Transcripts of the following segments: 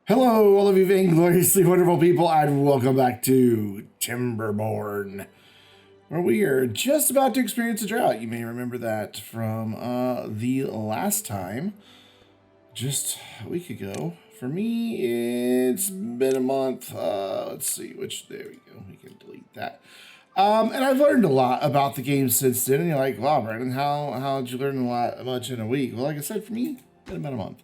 Hello, all of you vaingloriously wonderful people, and welcome back to Timberborn, where we are just about to experience a drought. You may remember that from the last time, just a week ago. For me, it's been a month. Let's see, there we go. We can delete that. And I've learned a lot about the game since then. And you're like, wow, Brandon, how did you learn much in a week? Well, like I said, for me, it's been about a month.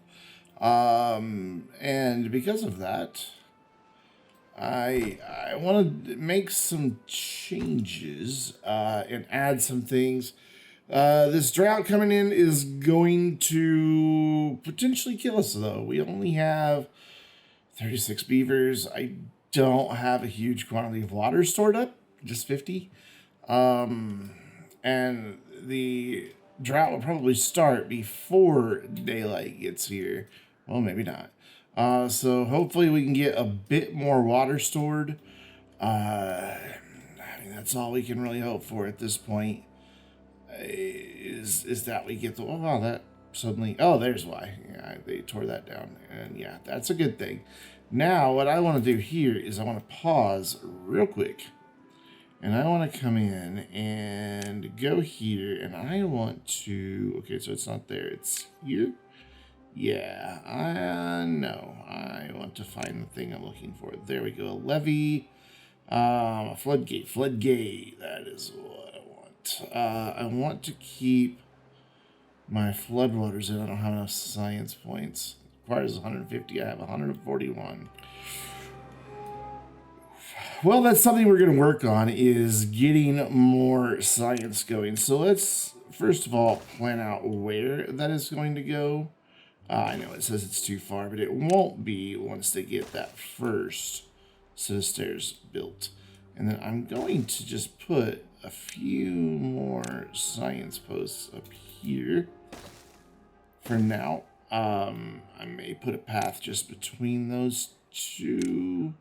And because of that, I want to make some changes and add some things. This drought coming in is going to potentially kill us, though. We only have 36 beavers. I don't have a huge quantity of water stored up, just 50. And the drought will probably start before daylight gets here. Well, maybe not. So hopefully we can get a bit more water stored. I mean, that's all we can really hope for at this point. Is that we get the that suddenly there's why. Yeah, they tore that down, and yeah, that's a good thing. Now what I want to do here is I want to pause real quick, and I want to come in and go here, and I want to okay, so it's not there, it's here. Yeah, no, I want to find the thing I'm looking for. There we go, a levee, a floodgate, that is what I want. I want to keep my floodwaters in. I don't have enough science points. It requires 150, I have 141. Well, that's something we're going to work on, is getting more science going. So let's, first of all, plan out where that is going to go. I know it says it's too far, but it won't be once they get that first set of stairs built. And then I'm going to just put a few more science posts up here for now. I may put a path just between those two,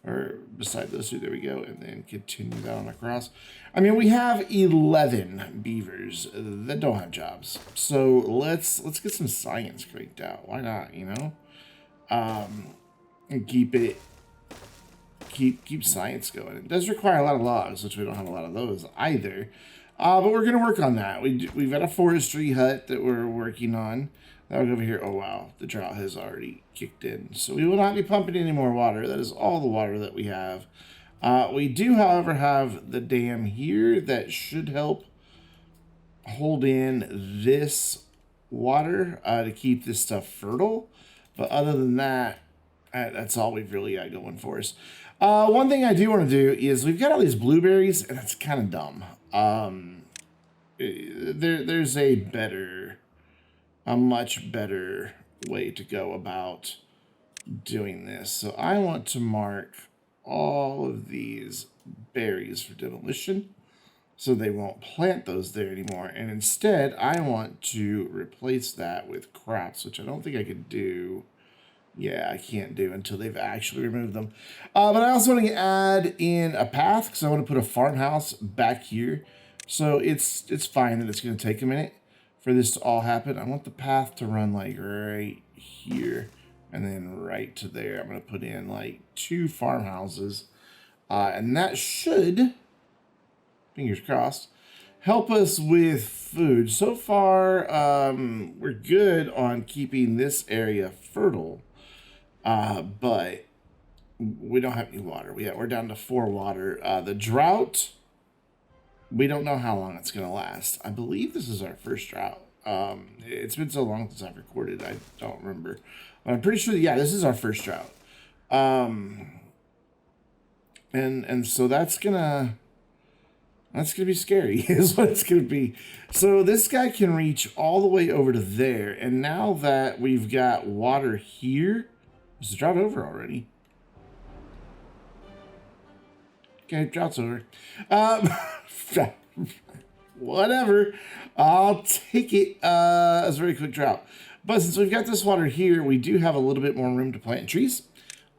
or beside those two, there we go, and then continue that on across. I mean, we have 11 beavers that don't have jobs, so let's get some science cranked out. Why not, you know? And keep science going. It does require a lot of logs, which we don't have a lot of those either. But we're gonna work on that. We've got a forestry hut that we're working on. That'll go over here. Oh wow, the drought has already kicked in. So we will not be pumping any more water. That is all the water that we have. We do, however, have the dam here that should help hold in this water to keep this stuff fertile. But other than that, that's all we've really got going for us. One thing I do want to do is we've got all these blueberries, and it's kind of dumb. There's a much better way to go about doing this. So I want to mark all of these berries for demolition, so they won't plant those there anymore. And instead, I want to replace that with crops, which I don't think I could do. Yeah, I can't do until they've actually removed them. But I also want to add in a path, because I want to put a farmhouse back here. So it's fine that it's going to take a minute for this to all happen. I want the path to run like right here and then right to there. I'm going to put in like 2 farmhouses. And that should, fingers crossed, help us with food. So far, we're good on keeping this area fertile. But we don't have any water. We're down to 4 water. The drought, we don't know how long it's going to last. I believe this is our first drought. It's been so long since I've recorded, I don't remember. But I'm pretty sure that, yeah, this is our first drought. And so that's gonna be scary, is what it's gonna be. So this guy can reach all the way over to there, and now that we've got water here, is the drought over already? Okay, drought's over. Whatever. I'll take it as a very quick drought. But since we've got this water here, we do have a little bit more room to plant trees.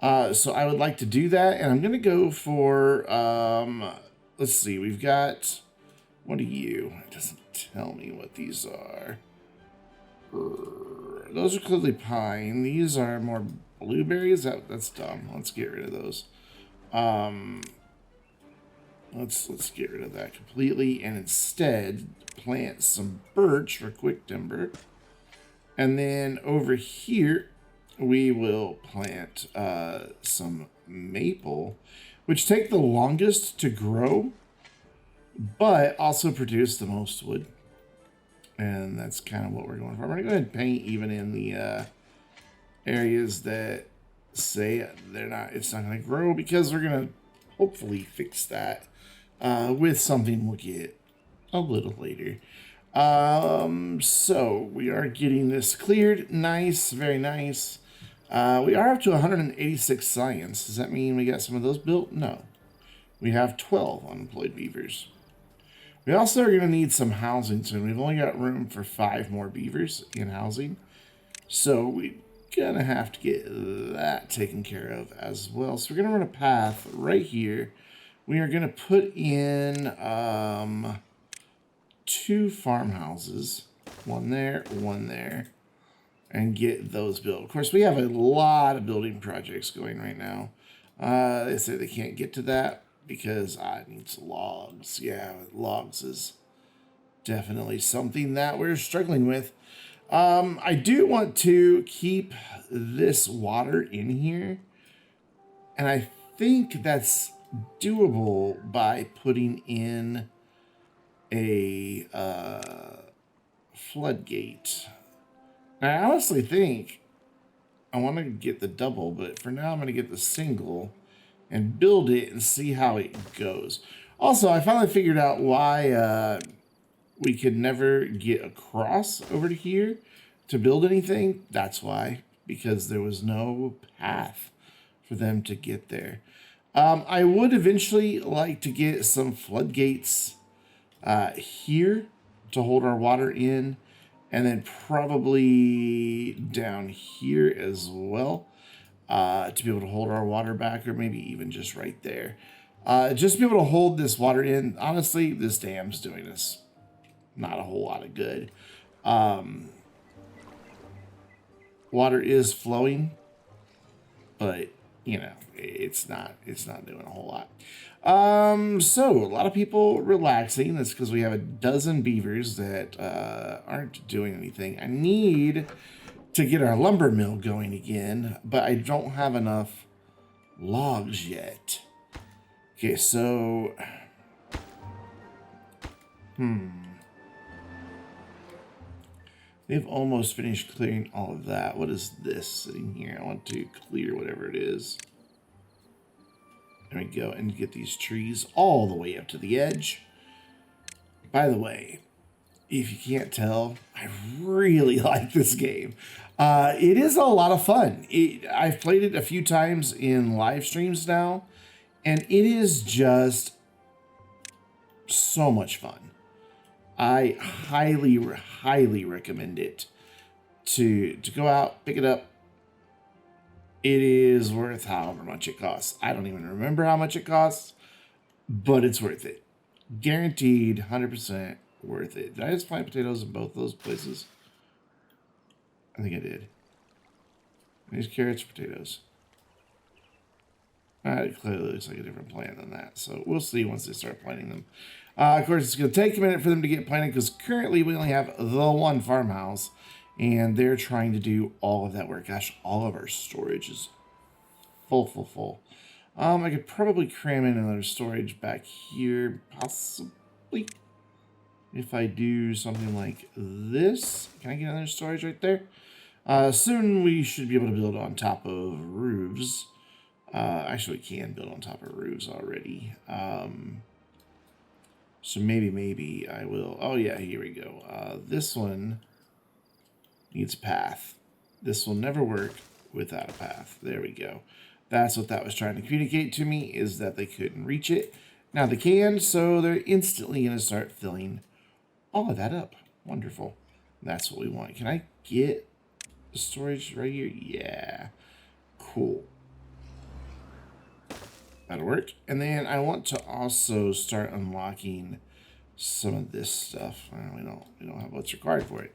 So I would like to do that. And I'm going to go for, let's see, we've got, what are you? It doesn't tell me what these are. Those are clearly pine. These are more blueberries. That's dumb. Let's get rid of those. Let's get rid of that completely and instead plant some birch for quick timber. And then over here, we will plant some maple, which take the longest to grow, but also produce the most wood. And that's kind of what we're going for. I'm going to go ahead and paint even in the areas that say it's not going to grow, because we're going to hopefully fix that with something we'll get a little later. So we are getting this cleared. Nice, very nice. We are up to 186 science. Does that mean we got some of those built? No. We have 12 unemployed beavers. We also are going to need some housing soon. We've only got room for 5 more beavers in housing. So we're going to have to get that taken care of as well. So we're going to run a path right here. We are going to put in 2 farmhouses. One there, and get those built. Of course, we have a lot of building projects going right now. They say they can't get to that because I need some logs. Yeah, logs is definitely something that we're struggling with. I do want to keep this water in here, and I think that's doable by putting in a floodgate. I honestly think I want to get the double, but for now I'm going to get the single and build it and see how it goes. Also, I finally figured out why we could never get across over to here to build anything. That's why, because there was no path for them to get there. I would eventually like to get some floodgates here to hold our water in, and then probably down here as well to be able to hold our water back, or maybe even just right there. Just to be able to hold this water in. Honestly, this dam's doing us not a whole lot of good. Water is flowing, but you know, it's not doing a whole lot. So a lot of people relaxing. That's because we have a dozen beavers that aren't doing anything. I need to get our lumber mill going again, but I don't have enough logs yet. Okay, so they've almost finished clearing all of that. What is this sitting here? I want to clear whatever it is. There we go, and get these trees all the way up to the edge. By the way, if you can't tell, I really like this game. It is a lot of fun. I've played it a few times in live streams now, and it is just so much fun. I highly, highly recommend it to go out, pick it up. It is worth however much it costs. I don't even remember how much it costs, but it's worth it. Guaranteed, 100% worth it. Did I just plant potatoes in both those places? I think I did. These carrots, potatoes. It clearly looks like a different plant than that. So we'll see once they start planting them. Of course, it's going to take a minute for them to get planted because currently we only have the one farmhouse. And they're trying to do all of that work. Gosh, all of our storage is full. I could probably cram in another storage back here, possibly. If I do something like this. Can I get another storage right there? Soon we should be able to build on top of roofs. Actually, we can build on top of roofs already. So maybe I will. Oh, yeah, here we go. This one needs a path. This will never work without a path. There we go. That's what that was trying to communicate to me, is that they couldn't reach it. Now they can, so they're instantly going to start filling all of that up. Wonderful. That's what we want. Can I get the storage right here? Yeah. Cool. That'll work. And then I want to also start unlocking some of this stuff. We don't have what's required for it.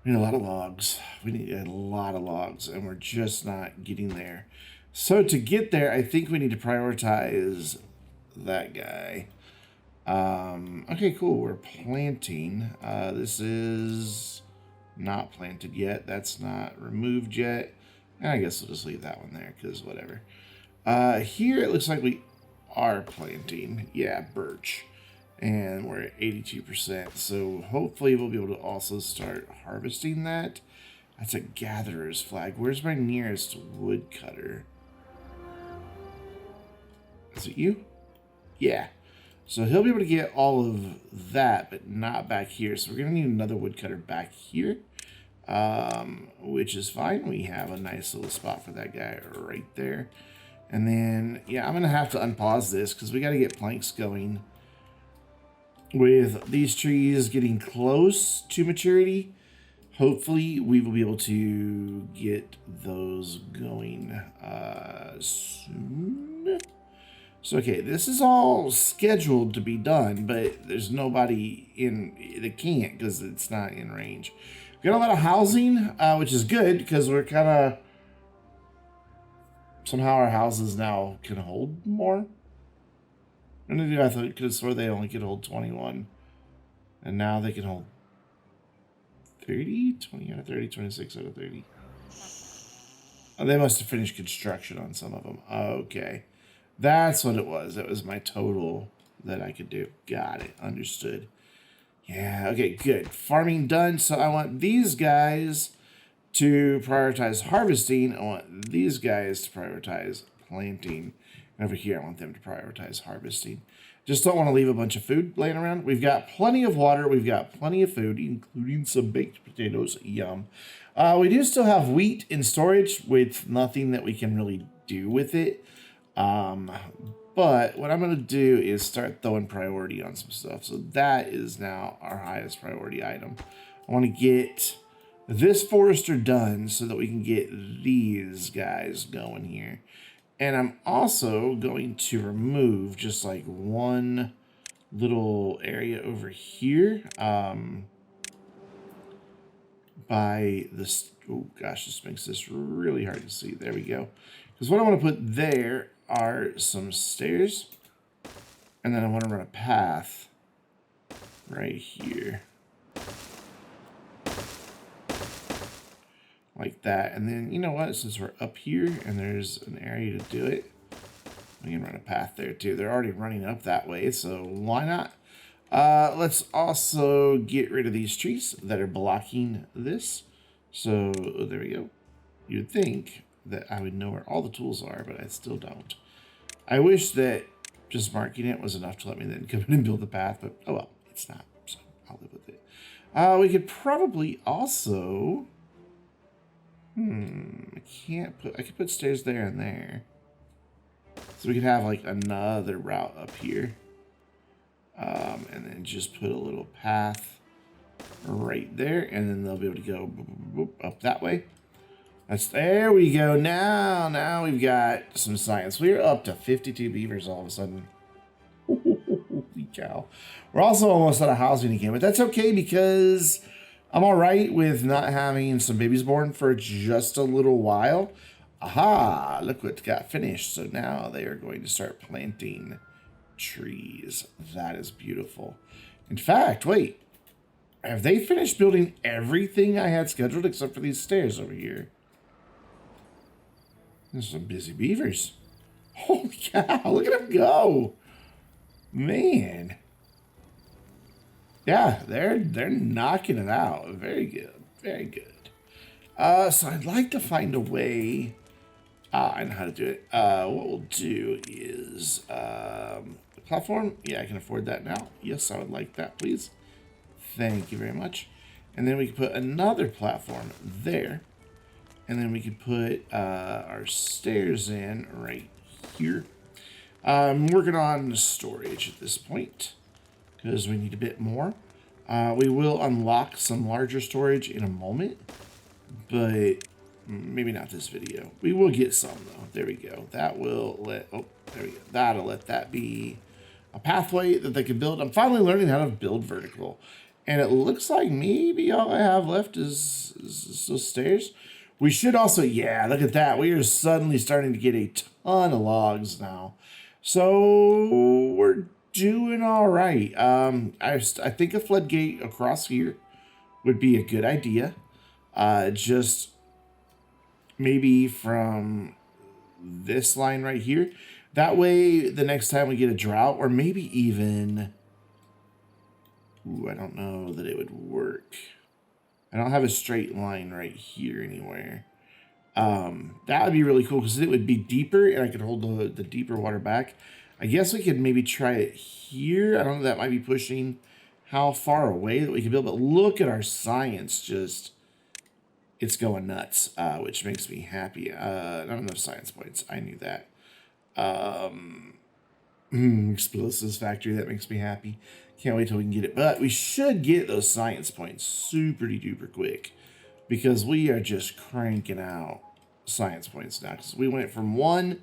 We need a lot of logs. We need a lot of logs, and we're just not getting there. So to get there, I think we need to prioritize that guy. Okay, cool. We're planting. This is not planted yet. That's not removed yet. And I guess we'll just leave that one there because whatever. Here it looks like we are planting. Yeah, birch. And we're at 82%. So hopefully we'll be able to also start harvesting that. That's a gatherer's flag. Where's my nearest woodcutter? Is it you? Yeah. So he'll be able to get all of that, but not back here. So we're going to need another woodcutter back here, which is fine. We have a nice little spot for that guy right there. And then, yeah, I'm going to have to unpause this because we got to get planks going. With these trees getting close to maturity, hopefully we will be able to get those going soon. So, okay, this is all scheduled to be done, but there's nobody in that can't because it's not in range. We got a lot of housing, which is good because we're kind of somehow our houses now can hold more. I thought could have swore they only could hold 21, and now they can hold 30, 20 out of 30, 26 out of 30. Oh, they must have finished construction on some of them. Okay. That's what it was. That was my total that I could do. Got it. Understood. Yeah, okay, good. Farming done. So I want these guys to prioritize harvesting. I want these guys to prioritize planting. And over here, I want them to prioritize harvesting. Just don't want to leave a bunch of food laying around. We've got plenty of water. We've got plenty of food, including some baked potatoes. Yum. We do still have wheat in storage with nothing that we can really do with it. But what I'm going to do is start throwing priority on some stuff. So that is now our highest priority item. I want to get this forester done so that we can get these guys going here. And I'm also going to remove just like one little area over here by this. Oh gosh, this makes this really hard to see. There we go. Because what I want to put there are some stairs. And then I want to run a path right here. Like that. And then, you know what? Since we're up here and there's an area to do it, we can run a path there too. They're already running up that way, so why not? Let's also get rid of these trees that are blocking this. So there we go. You'd think that I would know where all the tools are, but I still don't. I wish that just marking it was enough to let me then come in and build the path, but oh well, it's not, so I'll live with it. We could probably also... I could put stairs there and there. So we could have like another route up here. And then just put a little path right there. And then they'll be able to go boop, boop, boop, up that way. There we go. Now we've got some science. We're up to 52 beavers all of a sudden. Holy cow. We're also almost out of housing again. But that's okay because... I'm all right with not having some babies born for just a little while. Aha, look what got finished. So now they are going to start planting trees. That is beautiful. In fact, wait, have they finished building everything I had scheduled except for these stairs over here? There's some busy beavers. Holy cow, look at them go. Man. Yeah, they're knocking it out. Very good. Very good. So I'd like to find a way. I know how to do it. What we'll do is the platform. Yeah, I can afford that now. Yes, I would like that, please. Thank you very much. And then we can put another platform there. And then we can put our stairs in right here. I'm working on storage at this point, because we need a bit more. We will unlock some larger storage in a moment, but maybe not this video. We will get some though. There we go. That will let, oh, there we go. That'll let that be a pathway that they can build. I'm finally learning how to build vertical. And it looks like maybe all I have left is those stairs. We should also, yeah, look at that. We are suddenly starting to get a ton of logs now. So we're doing all right. I think a floodgate across here would be a good idea. Just maybe from this line right here. That way, the next time we get a drought, or maybe even... Ooh, I don't know that it would work. I don't have a straight line right here anywhere. That would be really cool because it would be deeper and I could hold the deeper water back. I guess we could maybe try it here. I don't know, that might be pushing how far away that we can build, but look at our science just, it's going nuts, which makes me happy. Not enough science points. I knew that. Explosives factory, that makes me happy. Can't wait till we can get it. But we should get those science points super duper quick because we are just cranking out science points now. Because we went from 1,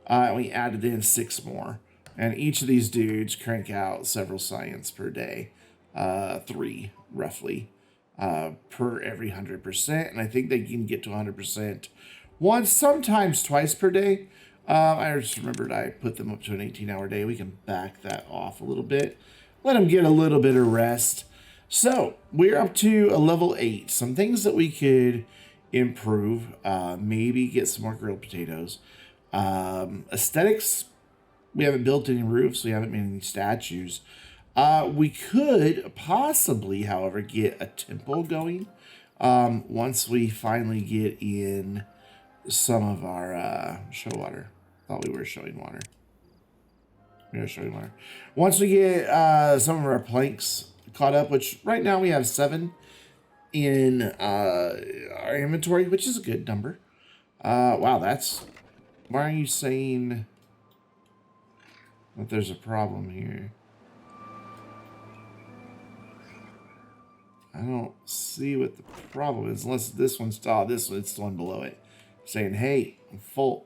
and we added in 6 more. And each of these dudes crank out several science per day. 3, roughly, per every 100%. And I think they can get to 100% once, sometimes twice per day. I just remembered I put them up to an 18-hour day. We can back that off a little bit. Let them get a little bit of rest. So, we're up to a level 8. Some things that we could improve. Maybe get some more grilled potatoes. Aesthetics. We haven't built any roofs. We haven't made any statues. We could possibly, however, get a temple going. Once we finally get in some of our show water. Thought we were showing water. We are showing water. Once we get some of our planks caught up, which right now we have 7 in our inventory, which is a good number. Wow, that's... Why are you saying that there's a problem here? I don't see what the problem is, unless this one's... Oh, this one, it's the one below it. Saying, hey, I'm full.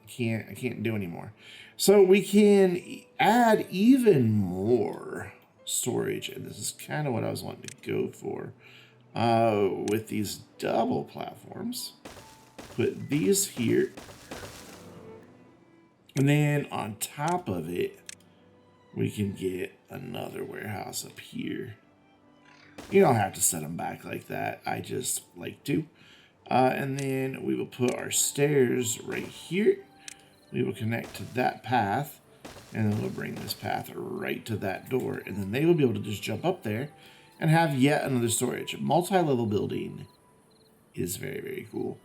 I can't do anymore. So we can add even more storage, and this is kind of what I was wanting to go for with these double platforms. Put these here, and then on top of it, we can get another warehouse up here. You don't have to set them back like that. I just like to. And then we will put our stairs right here. We will connect to that path, and then we'll bring this path right to that door, and then they will be able to just jump up there and have yet another storage. Multi-level building is very, very cool.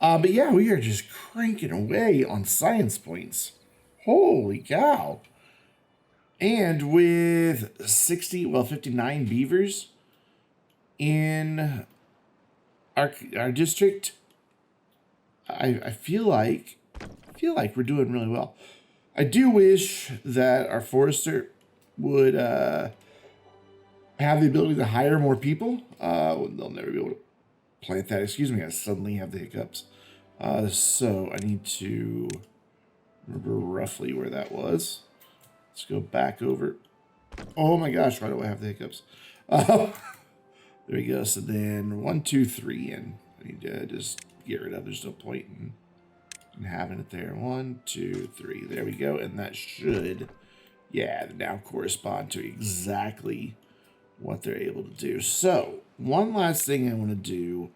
But yeah, we are just cranking away on science points. Holy cow. And with 59 beavers in our district, I feel like we're doing really well. I do wish that our forester would have the ability to hire more people. They'll never be able to plant that. Excuse me, I suddenly have the hiccups. So I need to remember roughly where that was. Let's go back over. Oh my gosh, why do I have the hiccups? There we go. So then 1, 2, 3, and I need to just get rid of. There's no point in having it there. 1, 2, 3. There we go. And that should, yeah, now correspond to exactly what they're able to do. So one last thing I want to do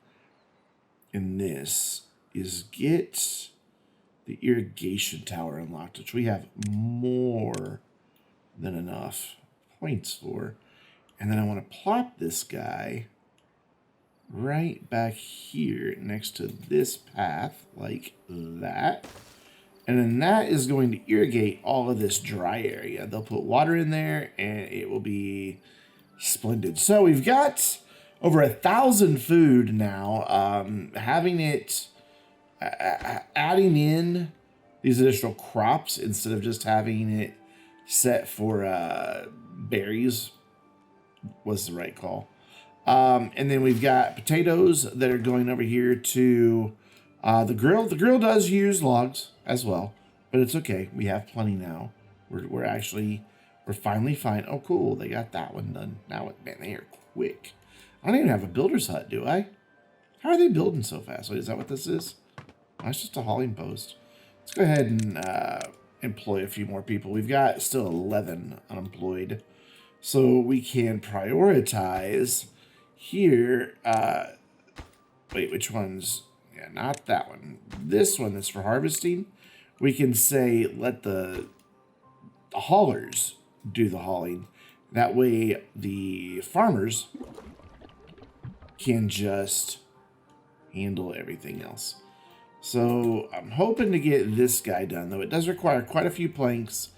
in this is get the irrigation tower unlocked, which we have more than enough points for. And then I want to plop this guy right back here next to this path like that. And then that is going to irrigate all of this dry area. They'll put water in there and it will be splendid. So we've got over 1,000 food now. Having it, adding in these additional crops instead of just having it set for berries was the right call. And then we've got potatoes that are going over here to the grill. The grill does use logs as well, but it's okay. We have plenty now. We're finally fine. Oh, cool. They got that one done. Now, man, they are quick. I don't even have a builder's hut, do I? How are they building so fast? Wait, is that what this is? Oh, it's just a hauling post. Let's go ahead and employ a few more people. We've got still 11 unemployed. So we can prioritize here. Wait, which one's? Yeah, not that one. This one that's for harvesting. We can say let the haulers do the hauling. That way the farmers can just handle everything else. So I'm hoping to get this guy done, though it does require quite a few planks,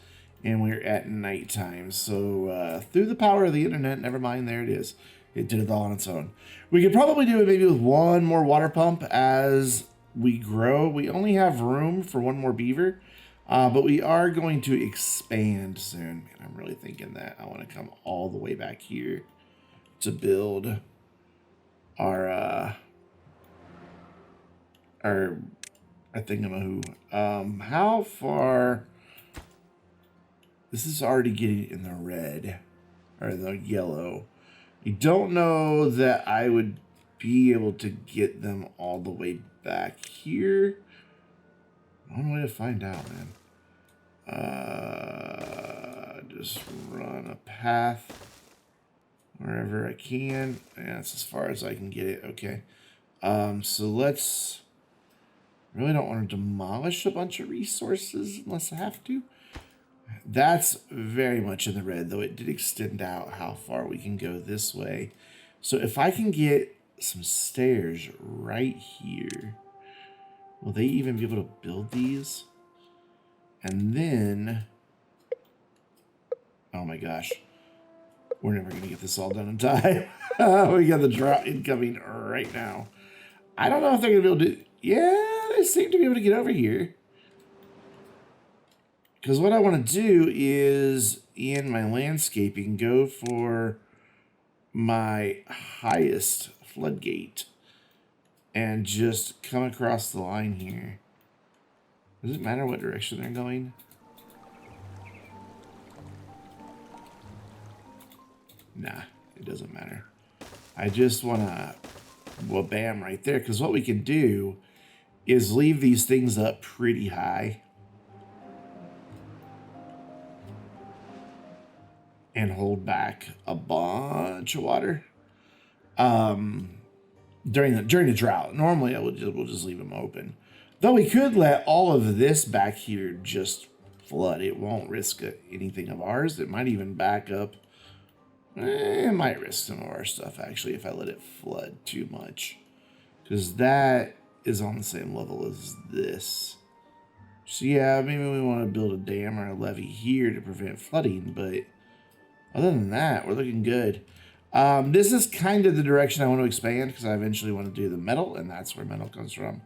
and we're at nighttime. So through the power of the internet, never mind, there it is. It did it all on its own. We could probably do it maybe with one more water pump as we grow. We only have room for one more beaver, but we are going to expand soon. Man, I'm really thinking that I want to come all the way back here to build our thingamahoo. How far? This is already getting in the red or the yellow. I don't know that I would be able to get them all the way back here. One way to find out, man. Just run a path wherever I can. Yeah, that's as far as I can get it. Okay. So let's... Really don't want to demolish a bunch of resources unless I have to. That's very much in the red, though it did extend out how far we can go this way. So if I can get some stairs right here, will they even be able to build these? And then, oh my gosh, we're never going to get this all done in time. We got the drought incoming right now. I don't know if they're going to be able to, yeah, they seem to be able to get over here. Because what I want to do is, in my landscaping, go for my highest floodgate and just come across the line here. Does it matter what direction they're going? Nah, it doesn't matter. I just want to, well, bam, right there. Because what we can do is leave these things up pretty high and hold back a bunch of water during the drought. Normally, we'll just leave them open. Though we could let all of this back here just flood. It won't risk anything of ours. It might even back up. It might risk some of our stuff, actually, if I let it flood too much. Because that is on the same level as this. So yeah, maybe we want to build a dam or a levee here to prevent flooding, but other than that, we're looking good. This is kind of the direction I want to expand because I eventually want to do the metal, and that's where metal comes from,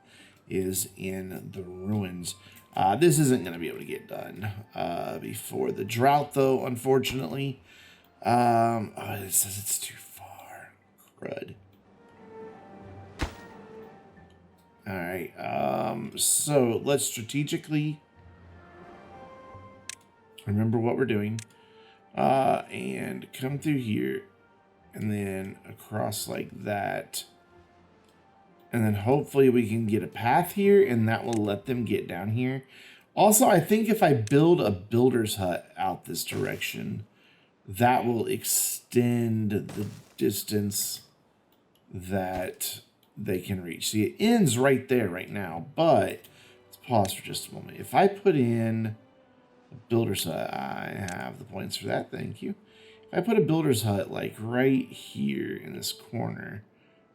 is in the ruins. This isn't going to be able to get done before the drought, though, unfortunately. Oh, it says it's too far. Crud. All right. So let's strategically remember what we're doing. And come through here and then across like that. And then hopefully we can get a path here and that will let them get down here. Also, I think if I build a builder's hut out this direction, that will extend the distance that they can reach. See, it ends right there right now, but let's pause for just a moment. If I put in builder's hut, I have the points for that, thank you. If I put a builder's hut like right here in this corner,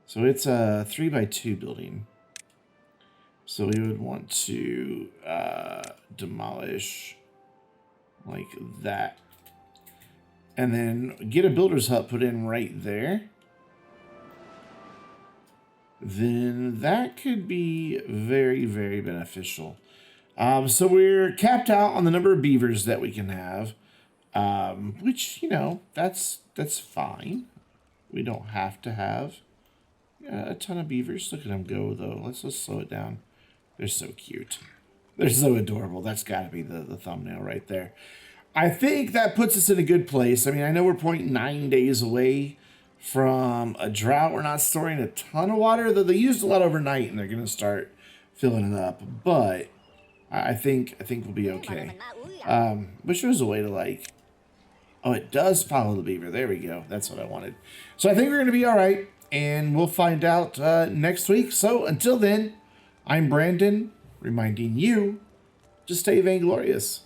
so it's a 3x2 building, so we would want to demolish like that and then get a builder's hut put in right there. Then that could be very, very beneficial. So we're capped out on the number of beavers that we can have, which, you know, that's fine. We don't have to have a ton of beavers. Look at them go, though. Let's slow it down. They're so cute. They're so adorable. That's got to be the thumbnail right there. I think that puts us in a good place. I mean, I know we're 0.9 days away from a drought. We're not storing a ton of water, though they used a lot overnight and they're going to start filling it up. But I think we'll be okay. Wish there was a way to like, oh, it does follow the beaver. There we go. That's what I wanted. So I think we're going to be all right, and we'll find out next week. So until then, I'm Brandon, reminding you to stay vainglorious.